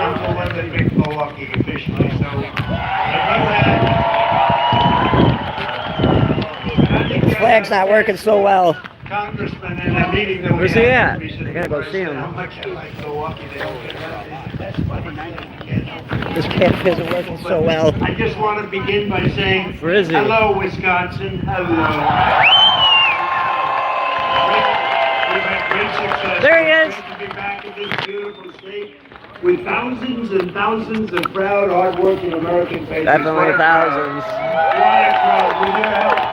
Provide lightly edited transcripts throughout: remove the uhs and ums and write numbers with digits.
I'm the one that picked Milwaukee officially, so This flag's not working so well. Congressman in a meeting that Where's he at? I gotta go see him. how much I like Milwaukee, they don't get that. That's funny. This camp isn't working so well. I just want to begin by saying, Where is he? hello, Wisconsin. Hello. We've had great success. There he is. It's great to be back in this beautiful state with thousands and thousands of proud, hard-working American faces. Definitely thousands. What a crowd. We do have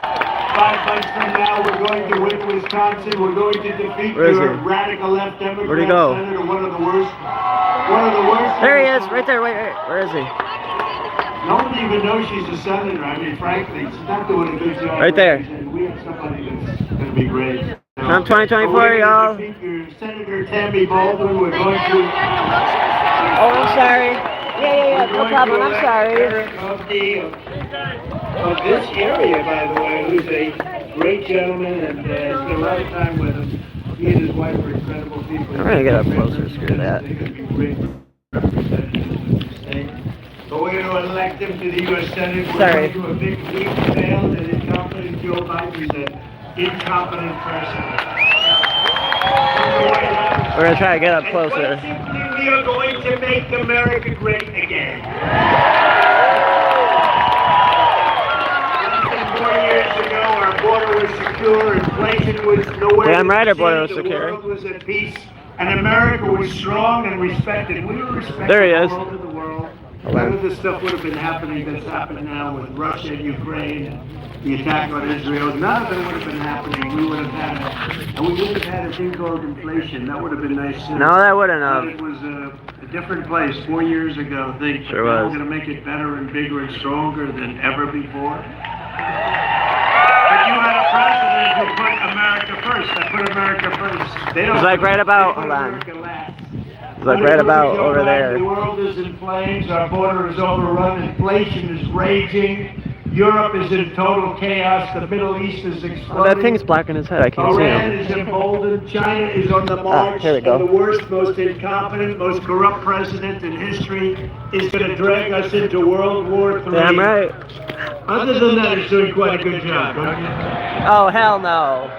5 months from now, we're going to win Wisconsin. We're going to defeat your radical left Democrat Where'd he go? senator, one of the worst. There he is, right there. Wait, where is he? No one even knows she's a senator. I mean, frankly, she's not doing a good job. Right there. And we have somebody that's going to be great. I'm 2024, y'all. Senator Tammy Baldwin, we're going to... Oh, I'm sorry. Yeah, no problem. I'm sorry. Of this area, by the way, who's a great gentleman and spent a lot of time with him. He and his wife are incredible people. I'm gonna get up closer, screw that. But we're going to elect him to the U.S. Senate. We're Sorry. going to a big leap failed and incompetent Joe Biden is an incompetent president. We're gonna try to get up closer. We are going to make America great again. 4 years ago, our border was secure, inflation was nowhere. Damn right, our border was the secure. world was at peace, and America was strong and respected. We were respected There he is. all over the world. None of this stuff would have been happening that's happening now with Russia and Ukraine, the attack on Israel. None of it would have been happening. We would have had, and we would have had a thing called inflation. That would have been nice. Too. No, that wouldn't have. It was a different place 4 years ago. Think Sure we're was. going to make it better and bigger and stronger than ever before. But you had a president who put America first. That put America first. They don't. It's like right about. they put Hold on. America last. It's like right about over there. The world is in flames. Our border is overrun. Inflation is raging. Europe is in total chaos. The Middle East is Oh, exploding. that thing's blocking his head. I can't see Iran him. is emboldened. China is on the march. here we go. And the worst, most incompetent, most corrupt president in history is going to drag us into World War III. Damn right. Other than that, he's doing quite a good job, don't you? Oh, hell no.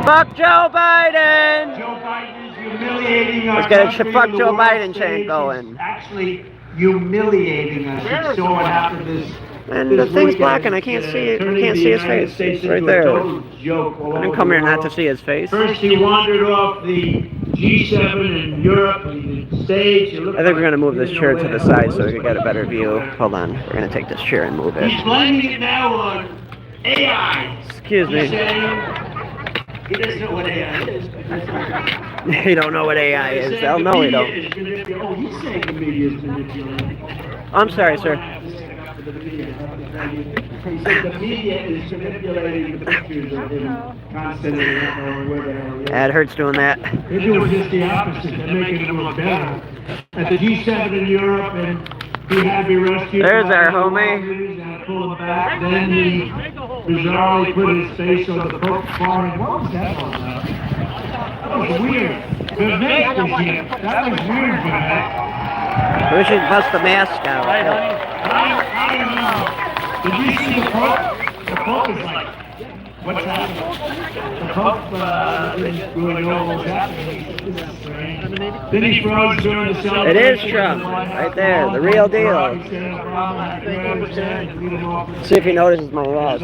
Fuck Joe Biden! Joe Biden is humiliating our Let's get a country fuck to the Joe world Biden stage. chant He's going. actually humiliating us. You saw what happened this. And this the thing's weekend. blocking. I can't see it. I Turning can't the see his United face. States It's right into a there. total joke all I didn't over come the here not to world. see his face. First, he wandered off the G7 in Europe, the stage. I think we're gonna move this chair to the side so we can get a better view. Hold on. We're gonna take this chair and move it. He's blaming it now on AI. Excuse me. He's saying he doesn't know what AI is. You don't know what AI is. They'll know we don't. Oh, he's saying the media is manipulating. I'm sorry, sir. He said the media is manipulating the pictures of him constantly. Not knowing where the hell he is. That hurts doing that. They're doing just the opposite. They're making him look better. At the G7 in Europe, and he had to be rescued. There's by our the homie. Walgreens, and I pulled him back. Then he bizarrely put his face on the Pope's forehead. What was that all about? That was weird. Vivek was here. That was weird, Vivek. We should bust the mask out. I don't know. Did you see the Pope? The Pope is like, what's happening? The Pope didn't really know what was happening. This is strange. Then he froze during the It celebration. is Trump, right there, the real deal. See if he notices my ass.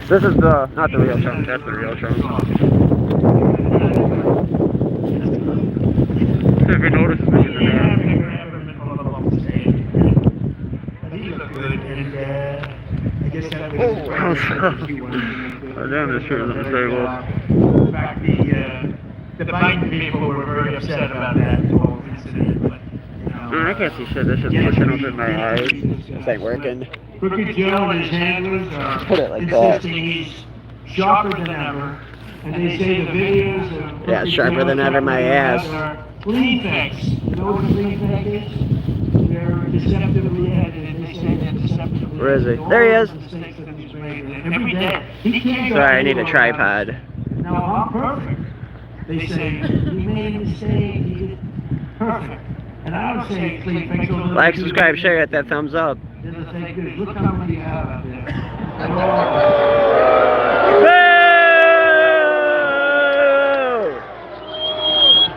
This is the, not the real Trump, that's the real Trump. See if he notices me in the ass. Oh, damn, this shirt is In fact, the Biden people were very upset about that whole incident. But, I can't see shit, this is pushing open my eyes. This ain't working. Crooked Joe and his handlers are Put it like that. insisting he's sharper than ever. And they say the videos of Yeah, Crooked sharper Joe than ever, my talking ass. about are flea effects. You know what a flea effect is? They're deceptively edited. They say they're deceptively Where is he? edited. There he All is. the mistakes that he's made. Every day. He can't go Sorry, I need a anywhere. tripod. No, I'm perfect. they say, you made a mistake, you did perfect. And I don't say clean facial. Like, subscribe, share, hit that thumbs up. Then the thing is, look how many you have out there.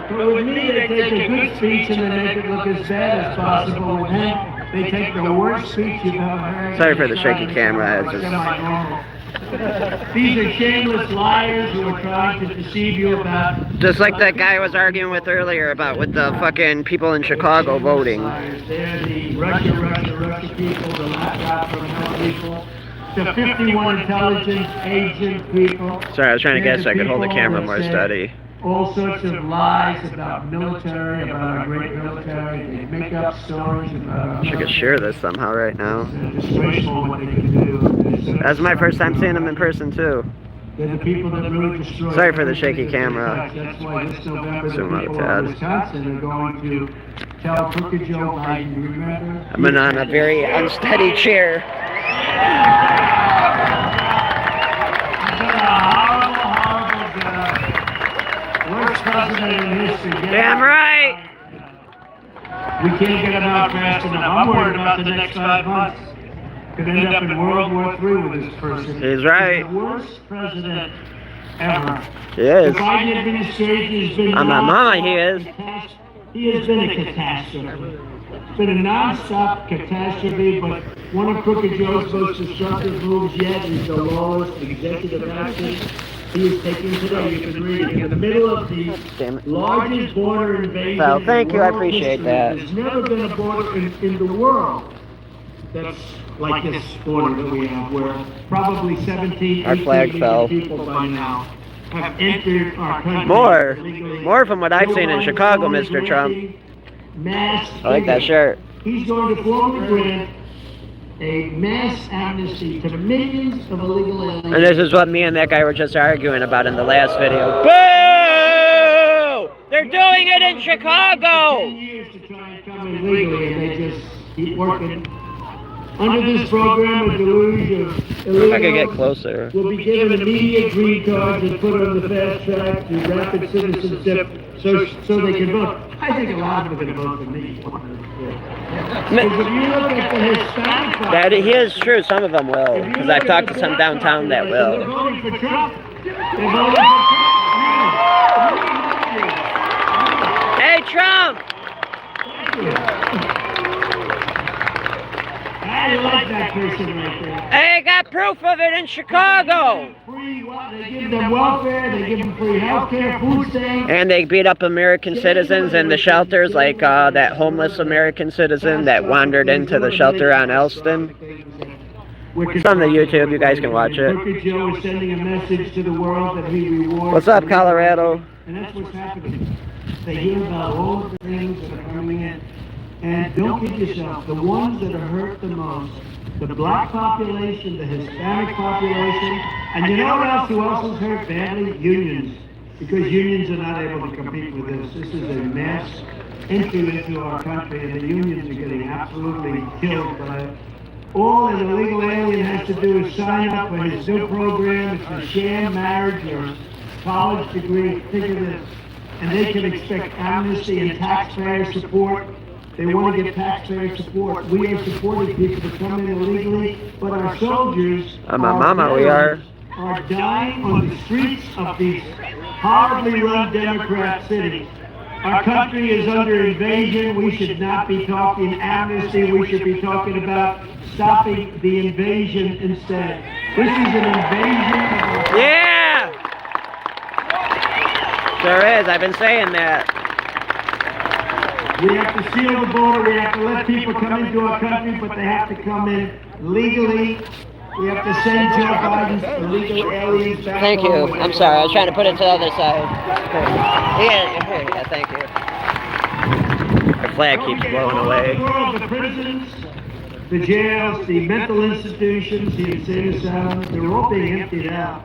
But with me, they take a good speech and they make it look as bad as possible. With him, they take the worst speech you've ever heard. Sorry for the shaky camera. It's just... These are shameless liars who are trying to deceive you about... Just like that guy I was arguing with earlier about with the fucking people in Chicago voting. They're the Russia people, the laptop from hell people, the 51 intelligence agent people. Sorry, I was trying to guess so I could hold the camera more steady. All sorts of lies about military, about our great military. They make up stories about... I could share this somehow right now. It's disgraceful what they can do. That's my first time seeing them in person too. They're the people that really destroy... Sorry for the shaky camera. That's why this November the Zoom out a people of tad. Wisconsin are going to tell crooked Joe Biden, remember? I'm on a very unsteady chair. Worst president in history. Damn right! We can't get him out fast enough. I'm worried about the next 5 months. Could end up in World War III with this person. He's right. The worst president ever. He is. The Biden administration has been... On my mama, he is. He has been a catastrophe. It's been a non-stop catastrophe, but one of Crooked Joe's most destructive moves yet is the lawless executive action he is taking today. You can read it. In the middle of the largest border invasion. Well, thank you. I in world appreciate history. that. There's never been a border in the world that's like this border that we have, where probably 17, Our 18 flag million fell. people by now have entered our country. More from what I've seen in Chicago, Mr. Trump. Mass I like that shirt. He's going to formally grant a mass amnesty to millions of illegal aliens. And this is what me and that guy were just arguing about in the last video. Boo! They're doing it in Chicago! 10 years to try and come in legally, and they just keep working. Under this program, a deluge of If I could get closer. will be given immediate green cards and put on the fast track to rapid citizenship so they can vote. I think a lot of them are going to vote for me. Because if you look at the Hispanic That he is true, some of them will. Because I've talked to some downtown that They're will. voting for Trump. They're voting for Trump. Hey, Trump! I like that person right there. I got proof of it in Chicago! Free, they give them welfare, they give them free health care, food stamps. And they beat up American citizens in the shelters, like that homeless American citizen that wandered into the shelter on Elston. It's on the YouTube, you guys can watch it. Crooked Joe is sending a message to the world that he rewards. What's up, Colorado? And that's what's happening. They hear about all the things that are coming in. And don't kid yourself, the ones that are hurt the most, the black population, the Hispanic population, and you know who else is hurt badly? Unions. Because unions are not able to compete with this. This is a mass entry into our country, and the unions are getting absolutely killed by it. All an illegal alien has to do is sign up for his new program. It's a sham marriage or college degree. Think of this. And they can expect amnesty and taxpayer support. They want to get taxpayer support. We are supporting people to come in illegally, but our soldiers, My mama, we are dying on the streets of these horribly run Democrat cities. Our country is under invasion. We should not be talking amnesty. We should be talking about stopping the invasion instead. This is an invasion of our... Yeah! Sure is, I've been saying that. We have to seal the border. We have to let people come into our country, but they have to come in legally. We have to send Joe Biden's illegal aliens back. Thank you. home. I'm sorry, I was trying to put it to the other side. Yeah, thank you. The flag keeps blowing away. The prisons, the jails, the mental institutions, the insane asylums, they're all being emptied out.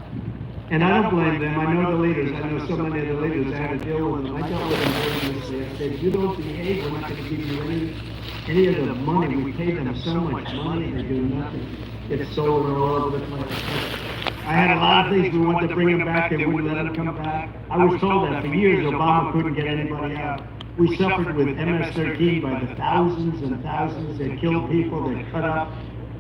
And I don't blame them. I know the leaders. I know so many of the leaders. I had to deal with them. I dealt with them very much. I said, if you don't behave, we're not going to give you any of the money. We pay them so much money, they do nothing. It's sold all over the place. I had a lot of things we wanted to bring them back, they wouldn't let them come back. I was told that for years Obama couldn't get anybody out. We suffered with MS-13 by the thousands and thousands. They killed people, they cut up.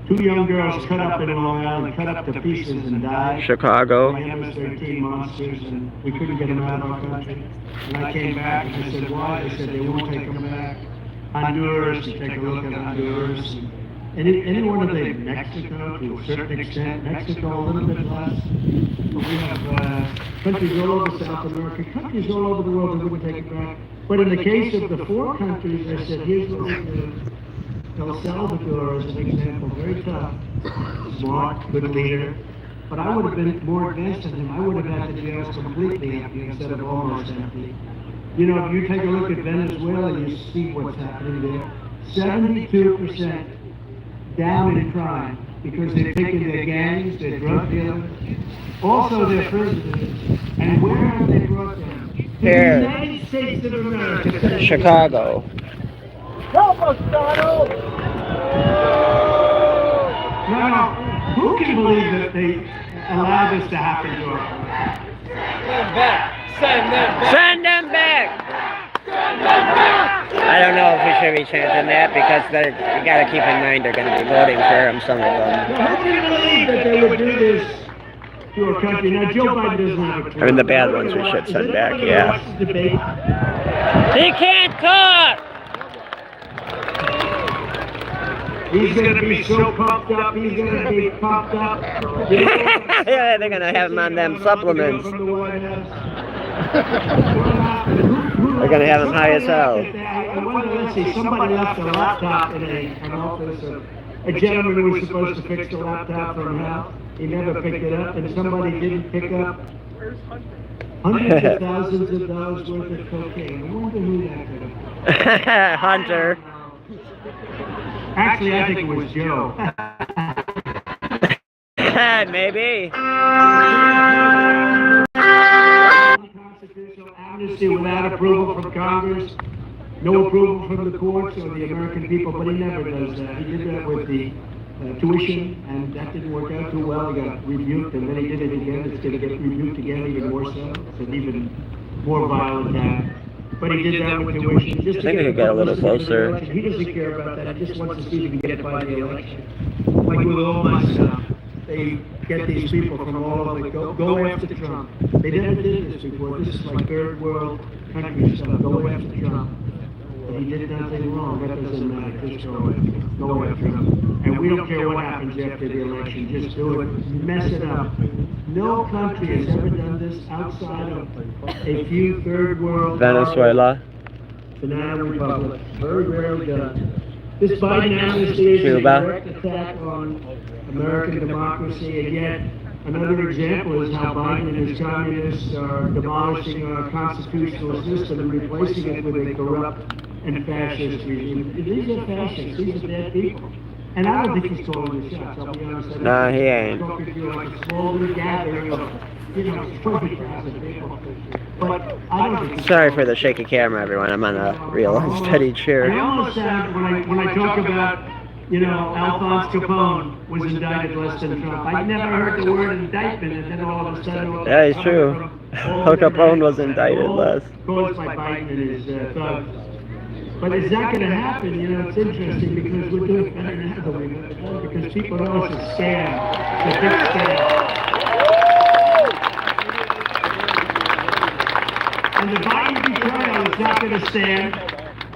2 young girls cut up in Long Island, cut up to pieces and died. Chicago. By MS-13 monsters, and we couldn't get them out of our country. And I came back and I said, why? They said they won't take them back. Honduras, you take a look at Honduras. And anyone of the Mexico, to a certain extent, Mexico a little bit less. But we have countries all over South America, countries all over the world that wouldn't take it back. But in the case of the 4 countries, I said, here's what we do. El Salvador is an example, very tough, smart, good leader. But I would have been more advanced than him. I would have had the jails completely empty instead of almost empty. You know, if you take a look at Venezuela, you see what's happening there. 72% down in crime because they've taken their gangs, their drug dealers, also their prisoners. And where have they brought them? Here. The United States of America. Chicago. Help us, Donald! No, who can believe that they allowed this to happen to us? Send them back! Send them back! Send them back! Send them back! I don't know if we should be chanting that because you gotta keep in mind they're gonna be voting for him, some of them. Now, who can believe that they would do this to a country? Now, Joe Biden doesn't have a clue. I mean, the bad ones we should send back, yeah. Watch the debate. He can't talk! He's going to be so pumped up. He's going to be pumped up. Yeah, they're gonna have him on them supplements. From the White House. They're gonna have him high as hell. I wonder, let's see, somebody left a laptop in an office. A gentleman who was supposed to fix the laptop for him out. He never picked it up, and somebody didn't pick up hundreds of thousands of dollars worth of cocaine. I wonder who that could have been. Hunter. Actually, I think it was Joe. Maybe. Unconstitutional amnesty without approval from Congress, no approval from the courts or the American people, but he never does that. He did that with the tuition, and that didn't work out too well. He got rebuked, and then he did it again. It's going to get rebuked again, even more so. It's an even more violent act. But he did that with tuition. Just I think we could get a little closer. He doesn't care about that. He just wants to see if he can get by the election. Like with all my stuff, they get these people from all over. Go after Trump. They never did this before. This is like third world country stuff. Go after Trump. But he did nothing wrong. That doesn't matter. Just go after him. And we don't care what happens after the election. Just do it. Mess it up. No country has ever done this outside of a few third world. Venezuela. Banana Republic. Very rarely done. This Biden amnesty is a Cuba. direct attack on American democracy, and yet another example is how Biden and his communists are demolishing our constitutional system and replacing it with a corrupt and fascist regime. These are fascists. These are bad people. And I don't think he's calling the shots, I'll be honest. No, he ain't. I'm talking to you like a small little gathering of, 20,000 people. But I don't think... Sorry for the shaky camera, everyone. I'm on a real unsteady chair. I almost sound, when I talk about, Alphonse Capone was indicted less than Trump. I never heard the word indictment, and then all of a sudden... Yeah, it's true. Al Capone was indicted less. Caused by Biden and his thugs. But is that going to happen? It's interesting because we're doing better now than we've ever done because people know it's a scam. It's a big scam. And the Biden betrayal is not going to stand.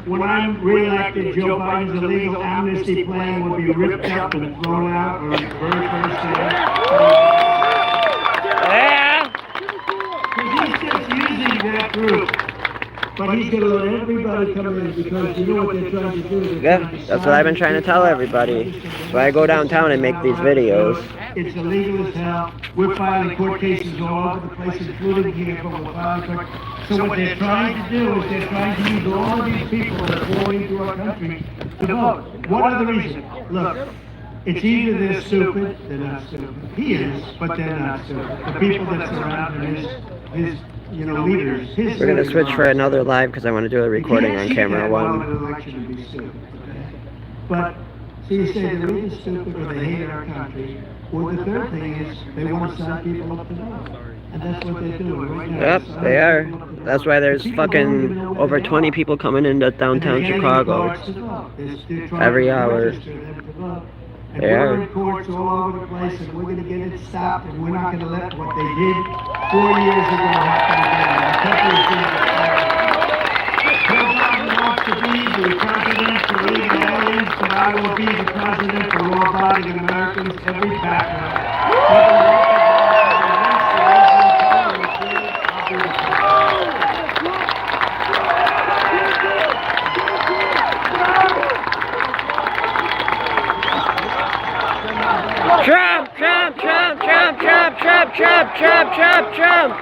When I'm re-elected, Joe Biden's illegal amnesty plan will be ripped up and thrown out on the very first day. Yeah. Because he's just using that group. But he's going to let everybody come in because you know what they're trying to do. Yeah, that's what I've been trying to tell everybody. That's why I go downtown and make these videos. It's illegal as hell. We're filing court cases all over the place, including here, but we're filing court. So what they're trying to do is they're trying to use all of these people that are pouring into our country to vote. What are the reasons? Look, it's either they're stupid, they're not stupid. He is, but they're not stupid. The people that surround him, his leaders. We're going to switch for another live because I want to do a recording on camera one. But, so you say they're really stupid or they hate our country. Or the third thing is, they want to sign people up to vote. And that's what they're doing right now. Yep, they are. That's why there's fucking over 20 people coming into downtown Chicago every hour. And They we're are. in courts all over the place, and we're gonna get it stopped, and we're not gonna let what they did 4 years ago happen again. The country is being Joe Biden wants to be the president for illegal aliens, but I will be the president for law-abiding Americans, every background. Trump, Trump, Trump, Trump, Trump, Trump, Trump, Trump, Trump, Trump.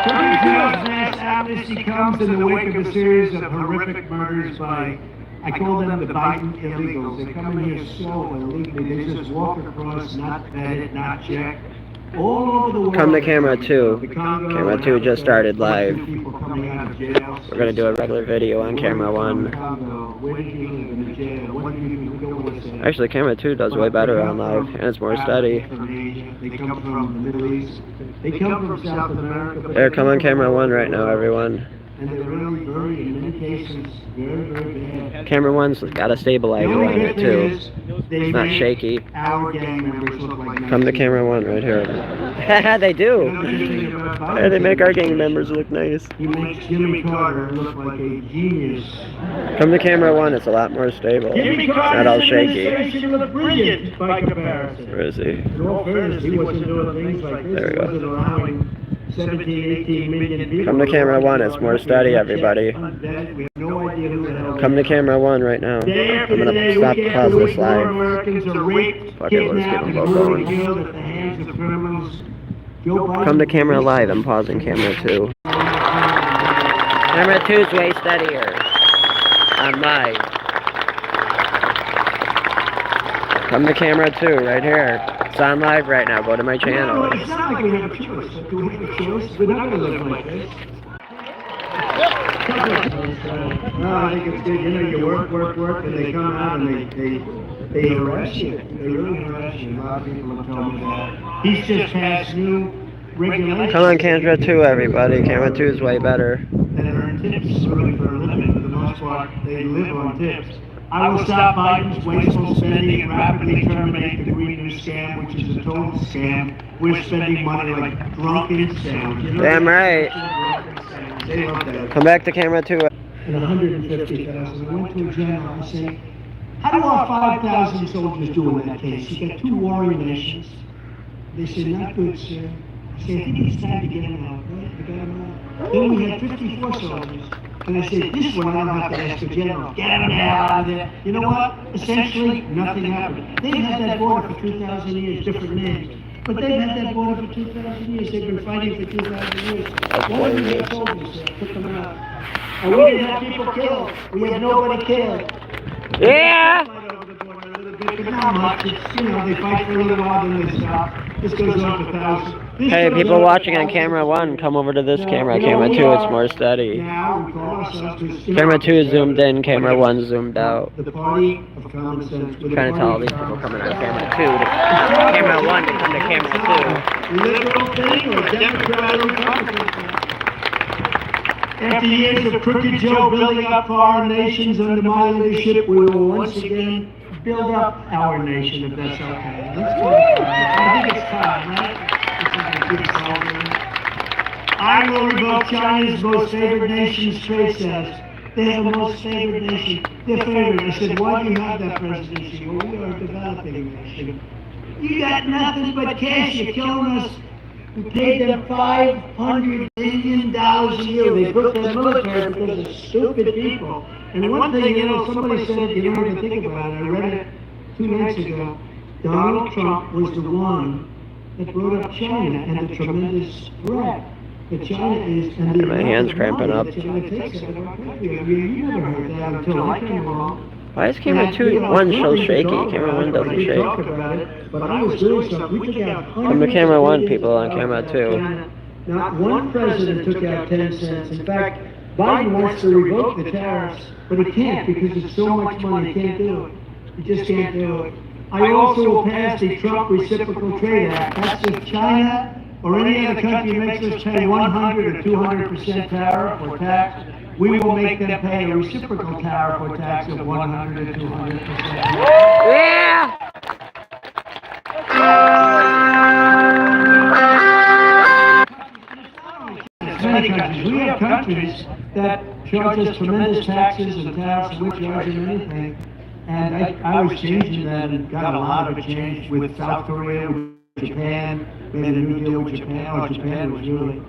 Trump's mass amnesty comes in the wake of a series of horrific murders by, I call them the Biden illegals. They come in here so illegally, they just walk across, not vetted, not checked. All over the world. Come to camera 2. The Congo, Camera 2 just started live. people coming out of jail. We're gonna do a regular video on camera 1. Where did you live in the jail? What did you go with it? Actually, camera 2 does way better on live, and it's more steady. They come from the Middle East. They come from South America. but There, they come on come camera 1 right now, everyone. And they're really very, in many cases, very, very bad. Camera 1's got a The stabilizer only on good it thing too. is, they It's not make shaky. our gang members look like Come to nice camera 1 right here. They people. You know, do. the thing about Biden Yeah, they make our is gang members look nice. He makes Jimmy Carter look like a genius. Come to camera 1, it's a lot more stable. Jimmy It's not Carter's all shaky. administration looked brilliant by comparison. Where is he? In all fairness, he wasn't doing things like this. There we He go. wasn't allowing 17, 18 million people. Come to camera 1, it's more steady, everybody. Unvetted. We have no idea who the hell. Come to camera 1 right now. Day I'm after gonna day, stop week pause after this week, more live. Americans are raped, Fuck it, let's get kidnapped, them and both brutally going. killed at the hands of criminals. Joe Biden- Come to camera live, I'm pausing camera 2. Camera 2's way steadier. On live. Come to camera 2 right here. It's on live right now. Go to my No, channel. it's not like we have a choice. Do we have a choice? We're not gonna live like this. No, I think it's good. You know, you work, and they come out and they harass you. They really harass you. A lot of people have told me that. He's just passed new regulations. Come on camera 2, everybody. Camera 2 is way better. That earn tips really for a living. For the most part, they live on tips. I will stop Biden's wasteful spending and rapidly terminate the Green New Scam, which is a total scam. We're spending money like drunken sailors. You know, Damn right. They love that. Come back to camera 2. And 150,000. I went to a general and I said, how do our 5,000 soldiers do in that case? You got two warring nations. They said, not good, sir. I said, I think it's time to get them out, right? We got them out. Then we had 54 soldiers. And I said, this one I don't have to ask the general. Get them the hell out of there. You know what? Essentially, nothing happened. They've had that border for 2,000 years, different names. But they've had that border for 2,000 years. They've been fighting for 2,000 years. Why did we have soldiers there? Put them out. And we didn't have people killed. We had nobody killed. Yeah! Fight over the border a little bit, but not much. It's, you know, they fight for a little while, then they stop. This goes on for thousands. This Hey, goes people on for watching on thousands. camera 1, come over to this Now, camera. you know, Camera we 2, it's are more steady. Now, we call ourselves, 'cause, you know, Camera 2 is zoomed in, camera 1 zoomed out. The party of common sense. We're the Trying to tell all party these of people common coming on sense. camera 2 to camera 1 to come to camera 2. Liberal thing or Democrat or Republican thing? After years of crooked Joe building up foreign nations under my leadership, we will once again build up our nation, if that's okay. Let's do it. I think it's time, right? It's like a good soldier. I will revoke China's most favored nation's trade status. They have a most favored nation. They're favored. I said, why do you have that presidency? Well, we are a developing nation. You got nothing but cash. You're killing us. We paid them $500 million a year. They built that military because of stupid people. And one thing, you know, somebody said, you don't even think about it. I read it 2 nights ago. Donald Trump was the one that brought up China and the tremendous threat that China is. And the My amount hand's of cramping money up. that China takes out of our country. I mean, you never heard that until I came along. Why is camera 2 1 so shaky? Camera 1 doesn't We talk shake. about it, but I was doing something. We took out Come to camera 1, hundreds of people on billions camera of 2. China. Not one president took out 10 cents. In fact, Biden wants to revoke the tariffs, but he can't because it's so much money, he can't do it. He just can't do it. I also passed the Trump Reciprocal Trade Act. That's if China or any other country makes us pay 100 or 200% tariff or tax, we will make them pay a reciprocal tariff or tax of 100 or 200%. Yeah! Many countries. We have countries that charge us tremendous taxes and tariffs, and we charge them anything. And I was changing that and got a lot of it changed with South Korea, with Japan, made a new deal with Japan. Oh, Japan was really,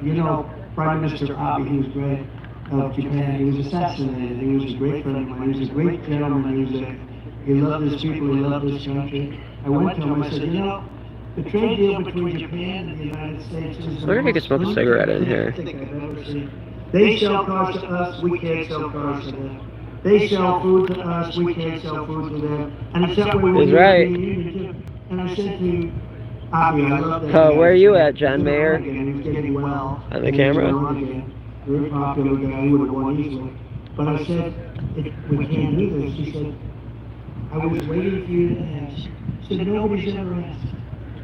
you know, Prime Minister Abe, he was great, of Japan. He was assassinated. He was a great friend of mine. He was a great gentleman. He loved his people. He loved his country. I went to him, I said, you know, the trade deal between Japan and the United States is... I wonder if you could smoke a cigarette in here. They sell cars to us, we can't sell cars to them. They sell food to us, we can't sell food to them. And it's that way He's right. And I said to Avi, I love that. Oh, where are you at, John Mayer? He was getting well. On the camera? Very popular guy, he would have won easily. But I said, we can't do this. He said, I was waiting for you to ask. He said, nobody's ever asked.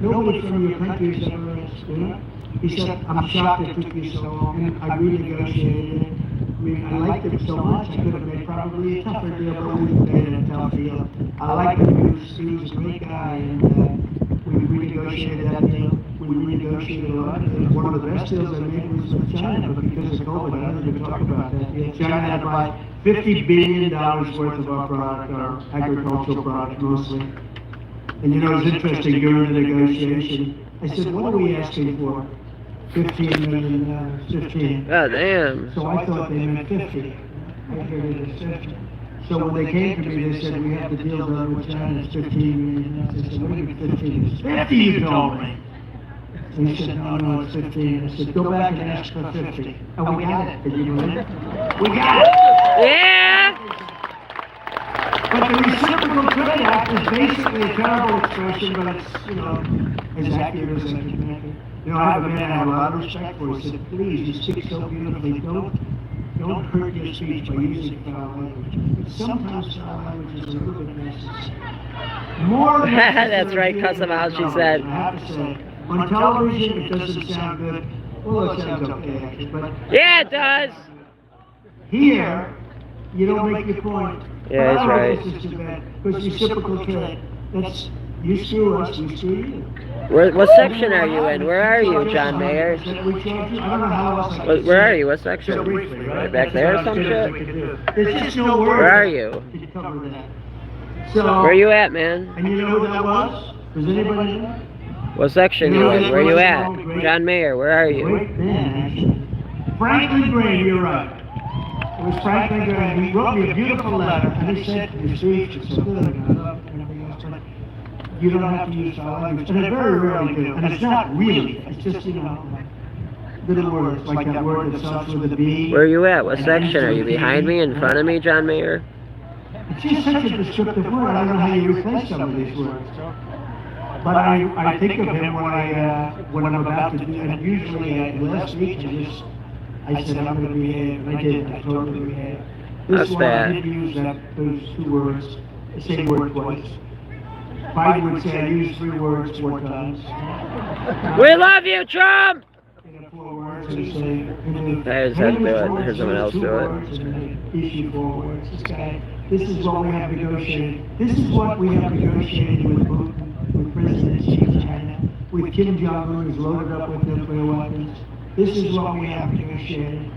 Nobody from your country has ever asked, you know? He said, I'm shocked it took you so long. And I renegotiated it. I mean, I liked it so much, I could have made probably a tougher deal, but we made it a tough deal. I liked him, he was a great guy, and we renegotiated that deal. We renegotiated a lot of things. One of the best deals I made was with China, but because of COVID, I didn't even talk about that. China had to buy $50 billion worth of our product, our agricultural product mostly. And you know, it was interesting during the negotiation. I said, what are we asking for? $15 million, 15. God damn. So I thought they meant 50. I figured it was 50. So when they came to me, they said, we have the deal done with China, it's 15 million. I said, what do you mean 15? It's 50, you told me. And he said, no, it's 15. I said, go back and ask for 50. And we got it. Did you believe it? We got it! Yeah! But the Reciprocal Trade Act is basically a terrible expression, but it's, you know, as accurate as I can make it. You know, I have a man I have a lot of respect for. He said, please, you speak so beautifully. Don't hurt your speech by using foul language. But sometimes foul language is a little bit necessary. More That's right, cuss him out, she said. I have to say, on television, it doesn't sound good. Well, it sounds okay, actually, but Yeah, it does. here, you don't make your point. Yeah, that's right. This is too bad, because reciprocal trade, that's, you screw us, we screw you. What section are you in? Where are you, John Mayer? I don't know how else I can Where say are it. you? What section? So briefly, Right back there or some shit? There's just no word. Where are you? to cover that. So, Where are you at, man? and you know who that was? Was anybody know? What section you in? Where you at? John Mayer, where are you? Great man, actually. Franklin Graham, you're right. It was Franklin Graham. He wrote me a beautiful letter, and he said, your speech is so good, and I love it, and everything else, but you don't have to use foul language. And I very rarely do. And it's not really, it's just, you know, little words, like that word that starts with a B. Where are you at? What section? Are you behind me, in front of me, John Mayer? It's just such a descriptive word. I don't know how you replace some of these words. But I think of him when I'm about to do, and usually last week I said I'm going to behave, and I did. I totally behaved. This That's one bad. I didn't use those two words, the same word twice. Biden would say I used 3 words 4 times. We love you, Trump! You know, 4 words, and say, I just had to do it. Here's someone else do it. Issue 4 words. This is what we have negotiated. This is what we have negotiated with Putin, with President Xi of China, with Kim Jong-un, who's loaded up with nuclear weapons. This is what we have negotiated.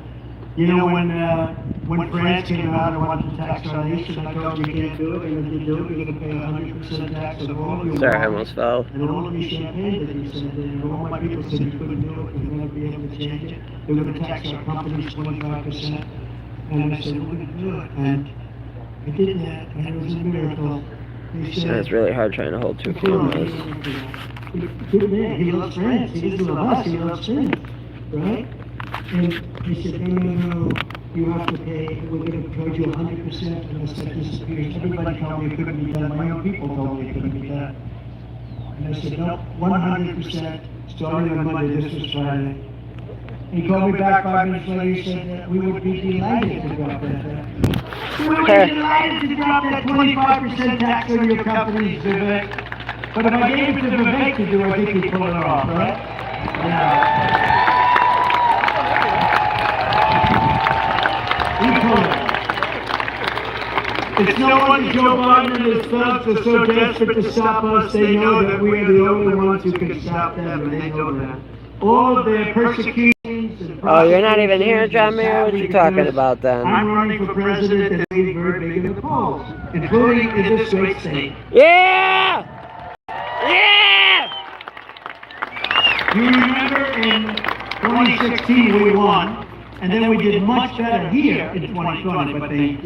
You know, when France came out and wanted to tax our nation, I told them you can't do it, and if you do it, you're going to pay 100% tax on all of your Sorry, I wealth almost fell. and all of your champagne that you sent in. And all my people said you couldn't do it, you'd never be able to change it. They were going to tax our companies 25%. And I said, we're going to do it. And I did that, and it was a miracle. They said, It's really hard trying to hold 2 "Sure, cameras. good man, he loves France, he doesn't love us, he loves France, right? And he said, no, you have to pay, we're going to charge you 100% unless that disappears. Everybody told me it couldn't be done, my own people told me it couldn't be done. And I said, no, 100%, starting on Monday, this was Friday. He called me back 5 minutes later, he said that we would be delighted to drop that. We would be delighted to drop that 25% tax on your companies, Vivek. But if I gave it to Vivek to do, I think he'd pull it off, right? Yeah. He pulled it. It's no wonder Joe Biden and his thugs are so desperate to stop us. They know that we are the only ones who can stop them, and they know that. All of their persecutions and Oh, you're not even here, John Mayer? What are you talking about then? I'm running for president and being very big in the polls, including in this great state. Yeah! Yeah! You remember in 2016 we won, and then we did much better here in 2020, but they,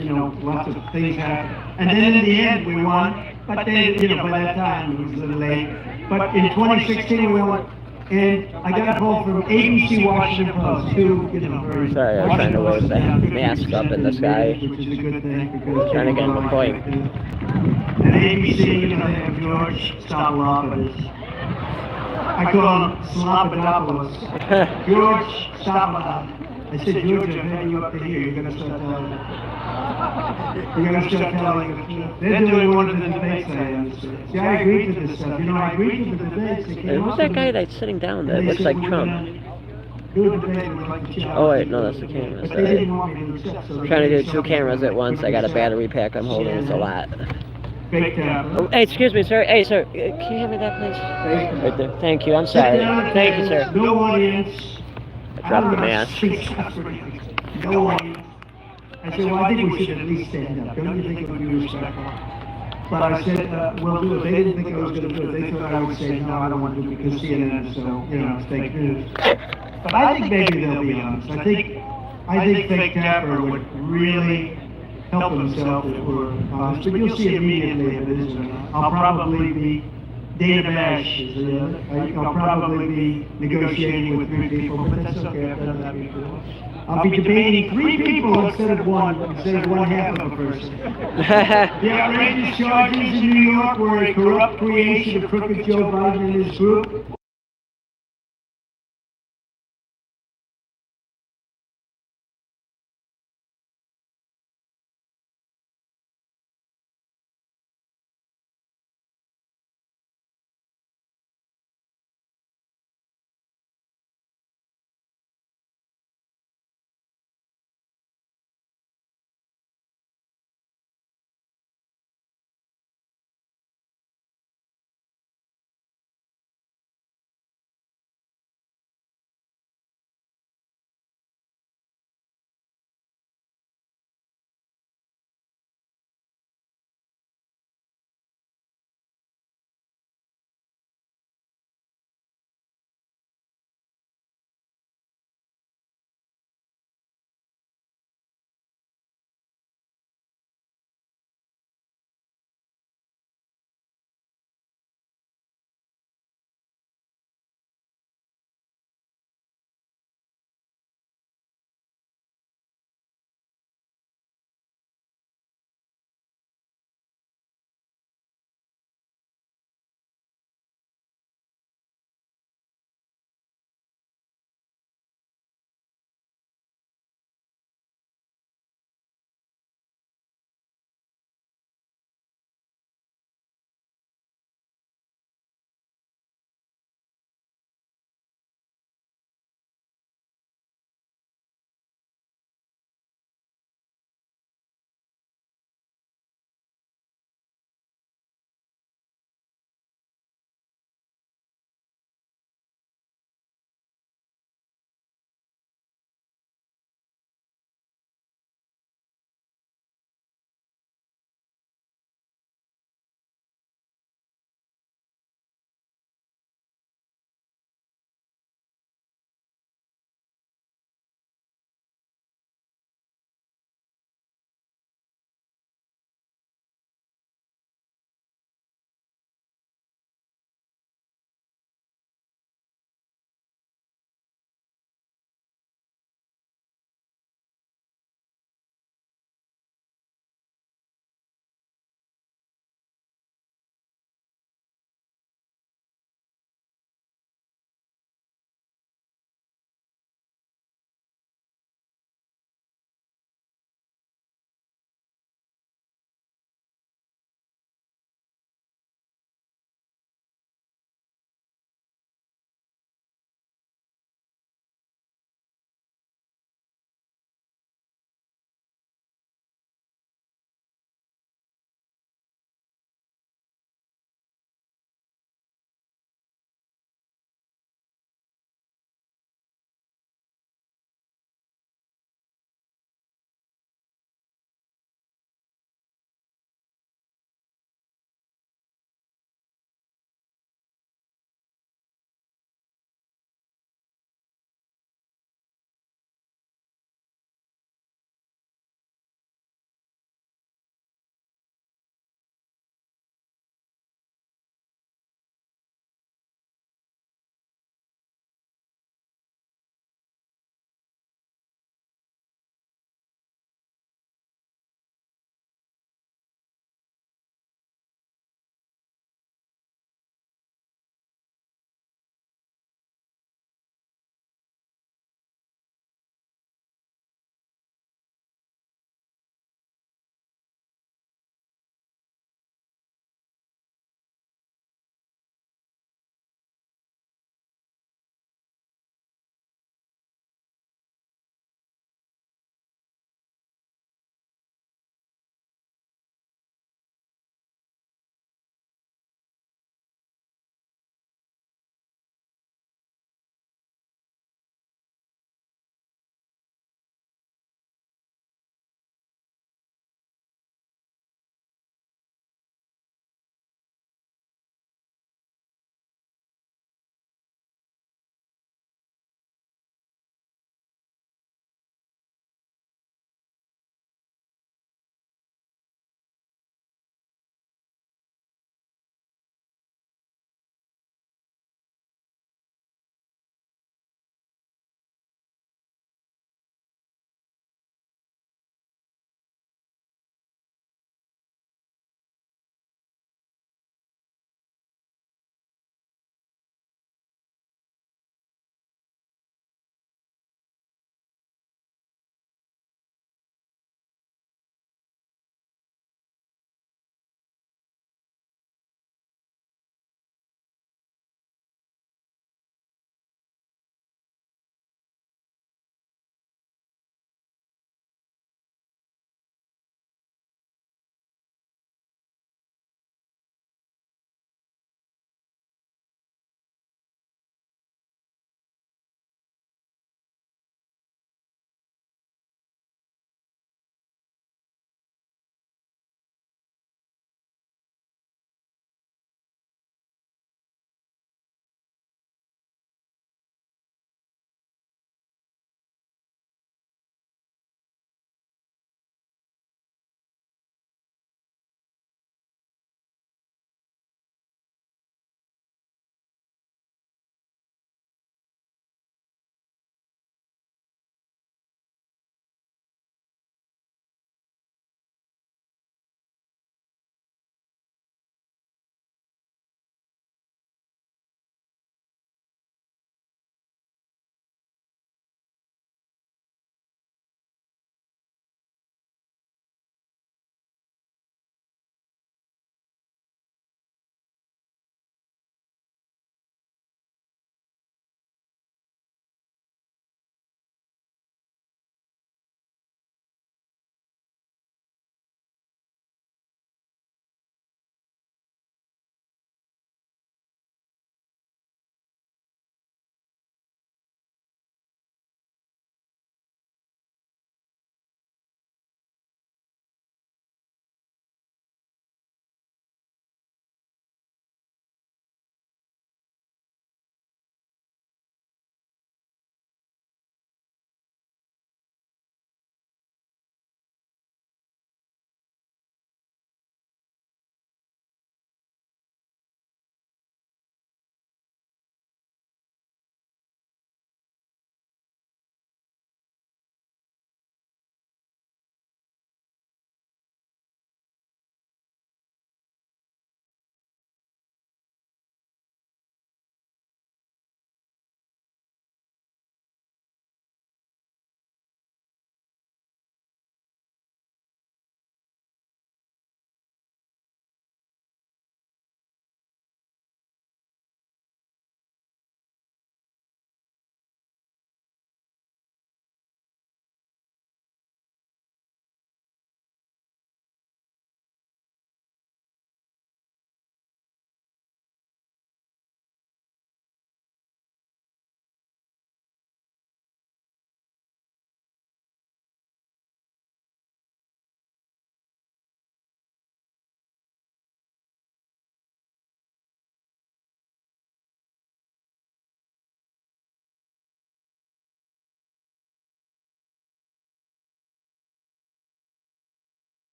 lots of things happened. And then in the end we won, but then, by that time it was a little late. But in 2016 we won. And I got a call from ABC Washington Post, two, very... Sorry, I was trying to wave that mask up in the sky. Which is a good thing, because... Trying to get the point. And ABC, they have George Stopalopoulos. I call him Slopadopoulos. George Stopalopoulos. I said, George, I've had you up to here, you're gonna start telling... They're doing one of the debates I understand. See, I agreed to this stuff, I agreed to the debates. Who's that guy that's sitting down there? Looks like Trump. Oh wait, no, that's the camera. Sorry. I'm trying to do 2 cameras at once. I got a battery pack I'm holding. It's a lot. Oh, hey, excuse me, sir. Hey, sir, can you hand me that, please? Right there. Thank you. I'm sorry. Thank you, sir. No audience. I dropped the mask. No audience. I said, well, I think we should at least stand up. Don't you think it would be respectful? But I said, we'll do it. They didn't think I was going to do it. They thought I would say, no, I don't want to do it because CNN, so, it's fake news. But I think maybe they'll be honest. I think Fake Tapper would really help himself if we're honest. But you'll see immediately if it is or not. I'll probably be Dana Bash. I'll probably be negotiating with 3 people, but that's okay. I've done that before. I'll be debating 3 people instead of one half of a person. The outrageous charges in New York were a corrupt creation of crooked Joe Biden and his group.